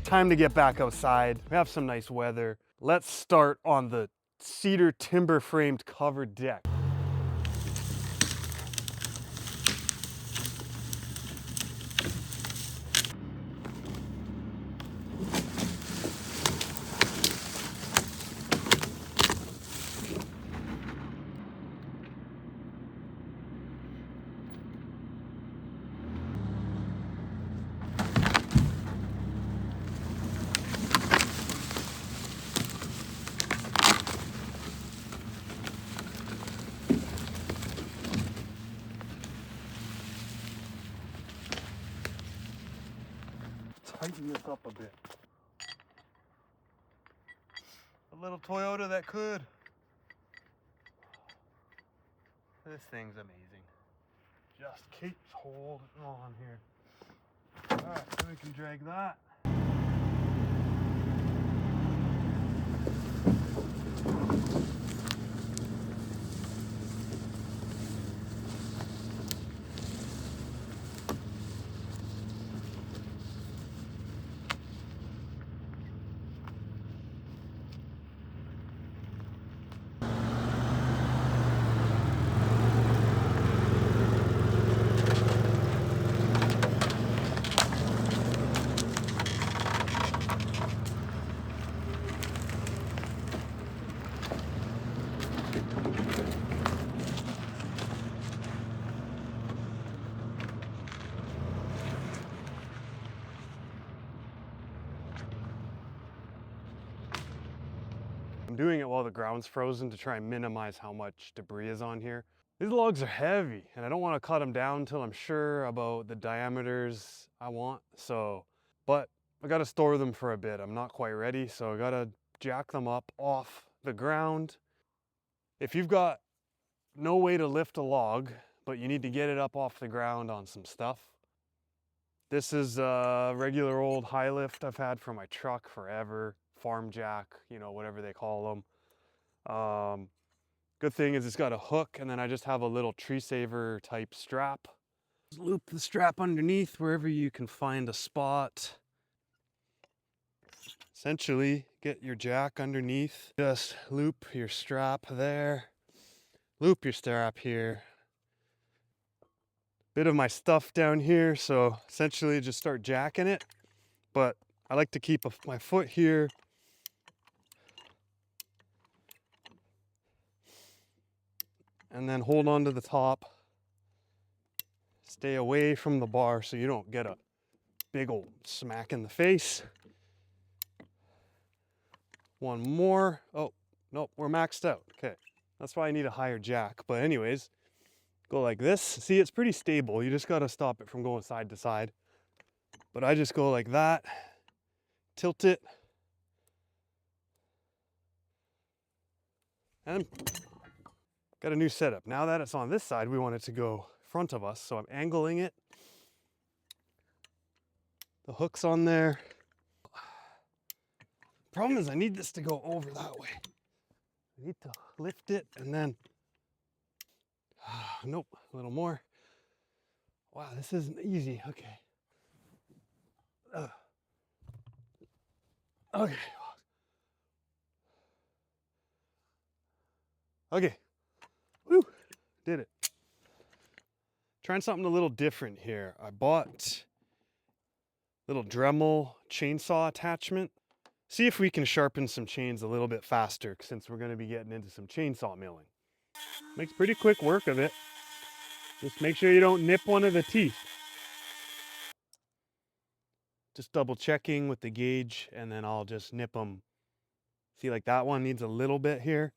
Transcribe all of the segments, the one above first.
Time to get back outside. We have some nice weather. Let's start on the cedar timber framed covered deck. Tighten this up a bit. A little Toyota that could. This thing's amazing. Just keeps holding on here. All right, so we can drag that. I'm doing it while the ground's frozen to try and minimize how much debris is on here. These logs are heavy and I don't want to cut them down until I'm sure about the diameters I want. But I got to store them for a bit. I'm not quite ready, so I got to jack them up off the ground. If you've got no way to lift a log, but you need to get it up off the ground on some stuff, this is a regular old high lift I've had for my truck forever. Farm jack, you know, whatever they call them. Good thing is it's got a hook, and then I just have a little tree saver type strap. Just loop the strap underneath wherever you can find a spot. Essentially, get your jack underneath. Just loop your strap there. Loop your strap here. Bit of my stuff down here, so essentially just start jacking it. But I like to keep my foot here. And then hold on to the top. Stay away from the bar so you don't get a big old smack in the face. One more. Oh, nope, we're maxed out. Okay, that's why I need a higher jack. But anyways, go like this. See, it's pretty stable. You just gotta stop it from going side to side. But I just go like that, tilt it, and got a new setup. Now that it's on this side, we want it to go in front of us, so I'm angling it. The hook's on there. Problem is I need this to go over that way. I need to lift it and then, nope, a little more. Wow, this isn't easy. Okay. Okay. Okay. Woo, did it. Trying something a little different here. I bought a little Dremel chainsaw attachment. See if we can sharpen some chains a little bit faster since we're going to be getting into some chainsaw milling. Makes pretty quick work of it. Just make sure you don't nip one of the teeth. Just double checking with the gauge, and then I'll just nip them. See, like that one needs a little bit here.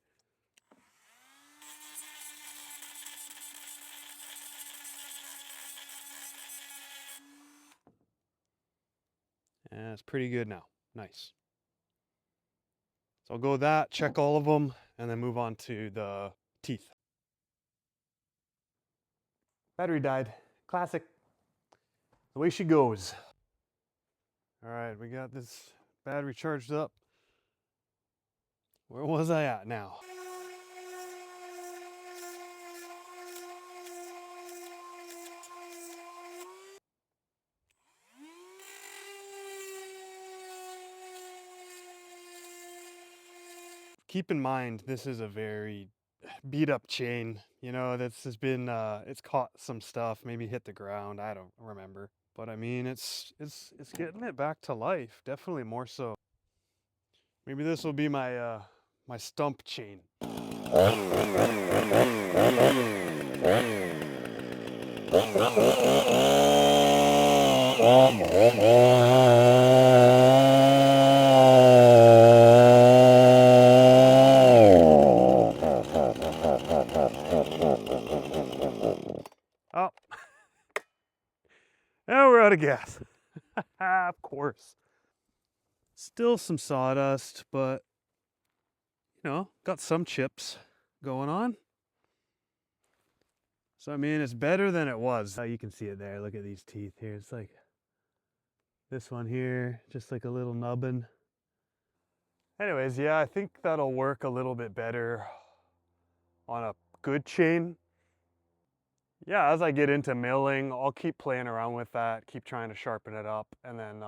And it's pretty good now. Nice. So I'll go with that, check all of them, and then move on to the teeth. Battery died. Classic. The way she goes. All right, we got this battery charged up. Where was I at now? Keep in mind, this is a very beat up chain. You know, this has been, it's caught some stuff, maybe hit the ground. I don't remember. But I mean, it's getting it back to life. Definitely more so. Maybe this will be my, my stump chain. Oh, now we're out of gas. Of course. Still some sawdust, but you know, got some chips going on. So I mean, it's better than it was. You can see it there. Look at these teeth here. It's like this one here, just like a little nubbin. Anyways, yeah, I think that'll work a little bit better on a good chain. Yeah, as I get into milling, I'll keep playing around with that, keep trying to sharpen it up, and then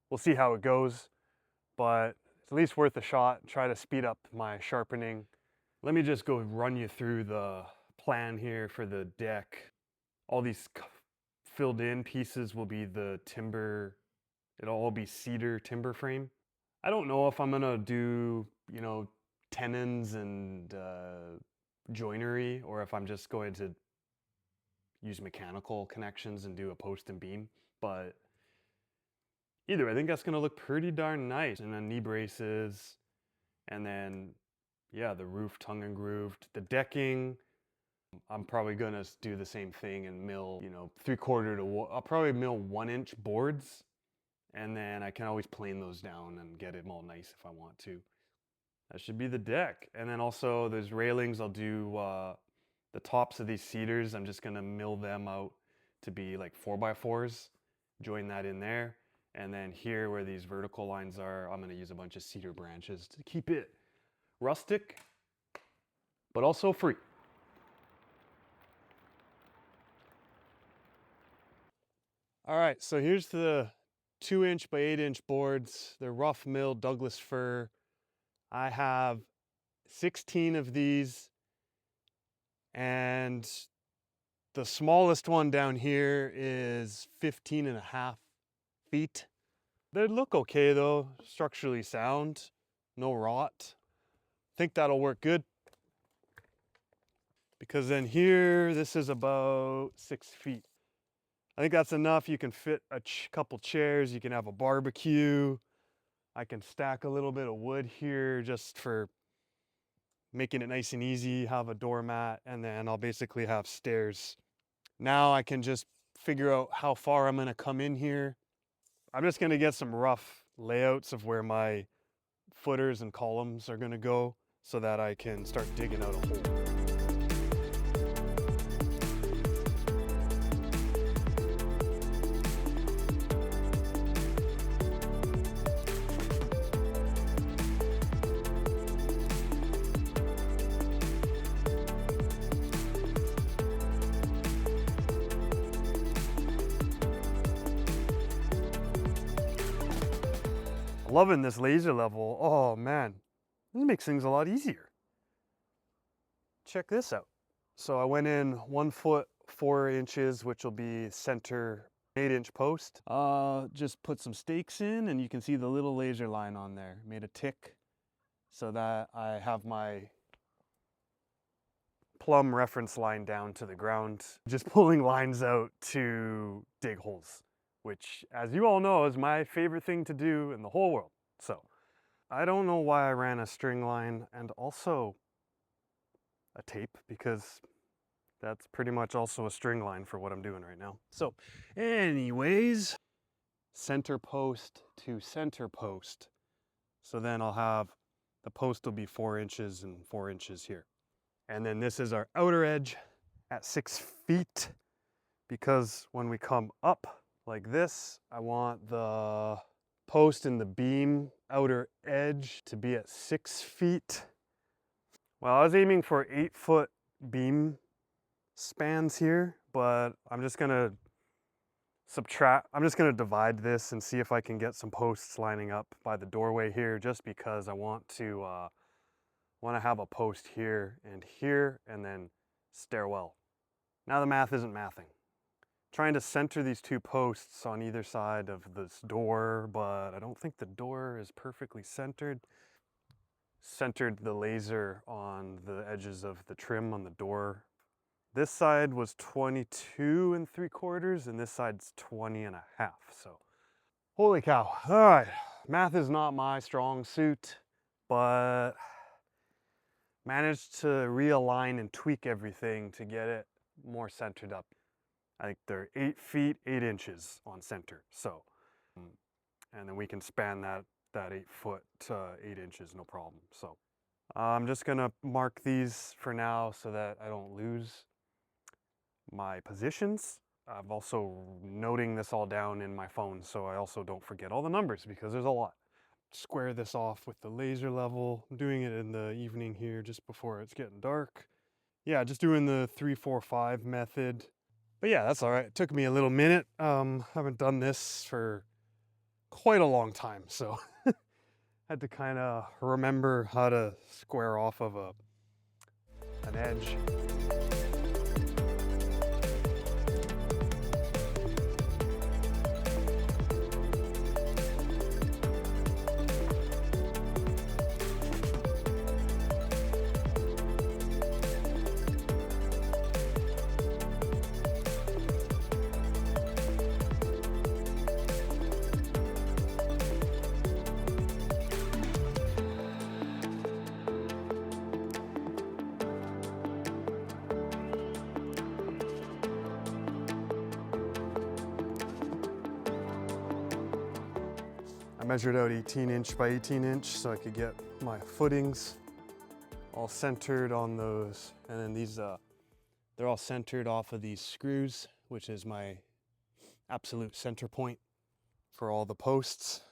we'll see how it goes. But it's at least worth a shot. Try to speed up my sharpening. Let me just go run you through the plan here for the deck. All these filled in pieces will be the timber. It'll all be cedar timber frame. I don't know if I'm gonna do, you know, tenons and joinery, or if I'm just going to use mechanical connections and do a post and beam. But either, I think that's gonna look pretty darn nice. And then knee braces, and then yeah, the roof tongue and grooved. The decking, I'm probably gonna do the same thing and mill, you know, 3/4 to, I'll probably mill 1-inch boards, and then I can always plane those down and get them all nice if I want to. That should be the deck. And then also there's railings. I'll do the tops of these cedars. I'm just gonna mill them out to be like 4x4s, join that in there. And then here where these vertical lines are, I'm gonna use a bunch of cedar branches to keep it rustic, but also free. All right, so here's the 2-inch by 8-inch boards. They're rough milled Douglas fir. I have 16 of these, and the smallest one down here is 15.5 feet. They look okay though, structurally sound, no rot. I think that'll work good. Because then here, this is about 6 feet. I think that's enough. You can fit a couple chairs, you can have a barbecue. I can stack a little bit of wood here just for making it nice and easy, have a doormat, and then I'll basically have stairs. Now I can just figure out how far I'm gonna come in here. I'm just gonna get some rough layouts of where my footers and columns are gonna go so that I can start digging out a hole. Loving this laser level. Oh man, this makes things a lot easier. Check this out. So I went in 1 foot 4 inches, which will be center 8-inch post. Just put some stakes in, and you can see the little laser line on there. Made a tick so that I have my plumb reference line down to the ground. Just pulling lines out to dig holes, which, as you all know, is my favorite thing to do in the whole world. So I don't know why I ran a string line and also a tape, because that's pretty much also a string line for what I'm doing right now. So anyways, center post to center post. So then I'll have, the post will be 4 inches and 4 inches here. And then this is our outer edge at 6 feet, because when we come up like this, I want the post and the beam outer edge to be at 6 feet. Well, I was aiming for 8-foot beam spans here, but I'm just gonna subtract, I'm just gonna divide this and see if I can get some posts lining up by the doorway here, just because I want to want to have a post here, and then stairwell. Now the math isn't mathing. Trying to center these two posts on either side of this door, but I don't think the door is perfectly centered. Centered the laser on the edges of the trim on the door. This side was 22 3/4 and this side's 20 1/2. So holy cow. All right, math is not my strong suit, but managed to realign and tweak everything to get it more centered up. I think they're 8 feet 8 inches on center. So, and then we can span that 8 foot 8 inches, no problem. So I'm just gonna mark these for now so that I don't lose my positions. I'm also noting this all down in my phone so I also don't forget all the numbers because there's a lot. Square this off with the laser level. I'm doing it in the evening here just before it's getting dark. Yeah, just doing the 3-4-5 method. But yeah, that's all right. It took me a little minute. I haven't done this for quite a long time, so had to kind of remember how to square off of an edge. I measured out 18 inch by 18 inch so I could get my footings all centered on those. And then these, they're all centered off of these screws, which is my absolute center point for all the posts.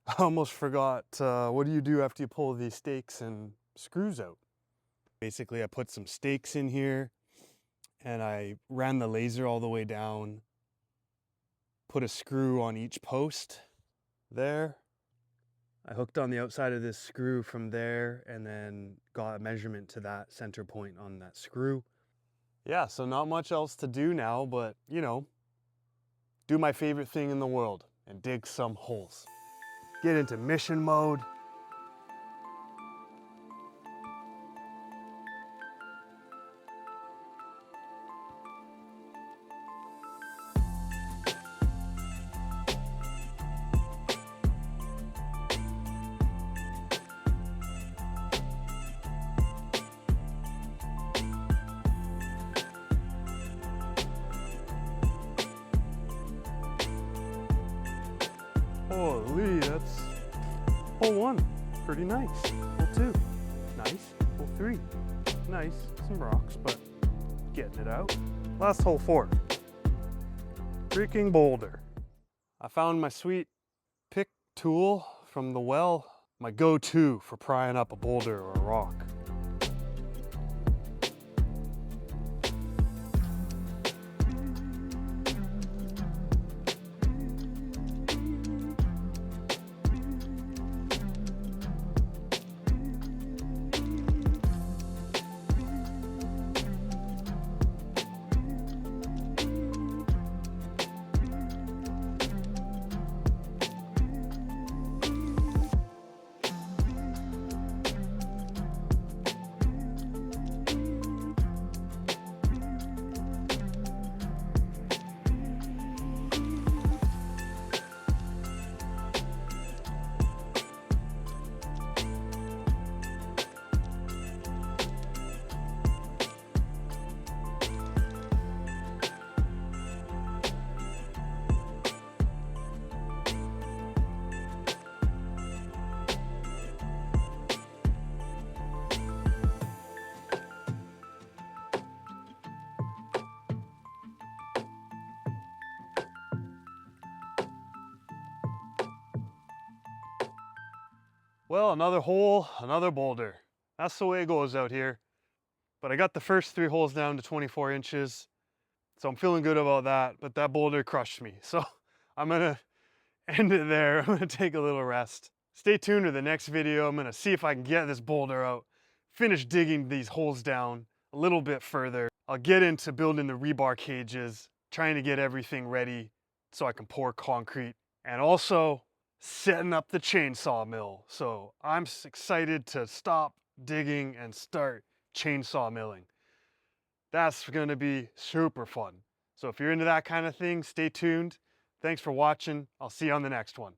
I almost forgot, what do you do after you pull these stakes and screws out? Basically, I put some stakes in here and I ran the laser all the way down, put a screw on each post there. I hooked on the outside of this screw from there and then got a measurement to that center point on that screw. Yeah, so not much else to do now, but you know, do my favorite thing in the world and dig some holes. Get into mission mode. Holy, that's hole 1, pretty nice. Hole 2, nice. Hole 3, nice. Some rocks, but getting it out. Last hole 4, freaking boulder. I found my sweet pick tool from the well, my go-to for prying up a boulder or a rock. Well, another hole, another boulder. That's the way it goes out here. But I got the first 3 holes down to 24 inches. So I'm feeling good about that, but that boulder crushed me. So I'm gonna end it there. I'm gonna take a little rest. Stay tuned to the next video. I'm gonna see if I can get this boulder out finish digging these holes down a little bit further. I'll get into building the rebar cages, trying to get everything ready so I can pour concrete, and also setting up the chainsaw mill. So I'm excited to stop digging and start chainsaw milling. That's gonna be super fun. So if you're into that kind of thing, stay tuned. Thanks for watching. I'll see you on the next one.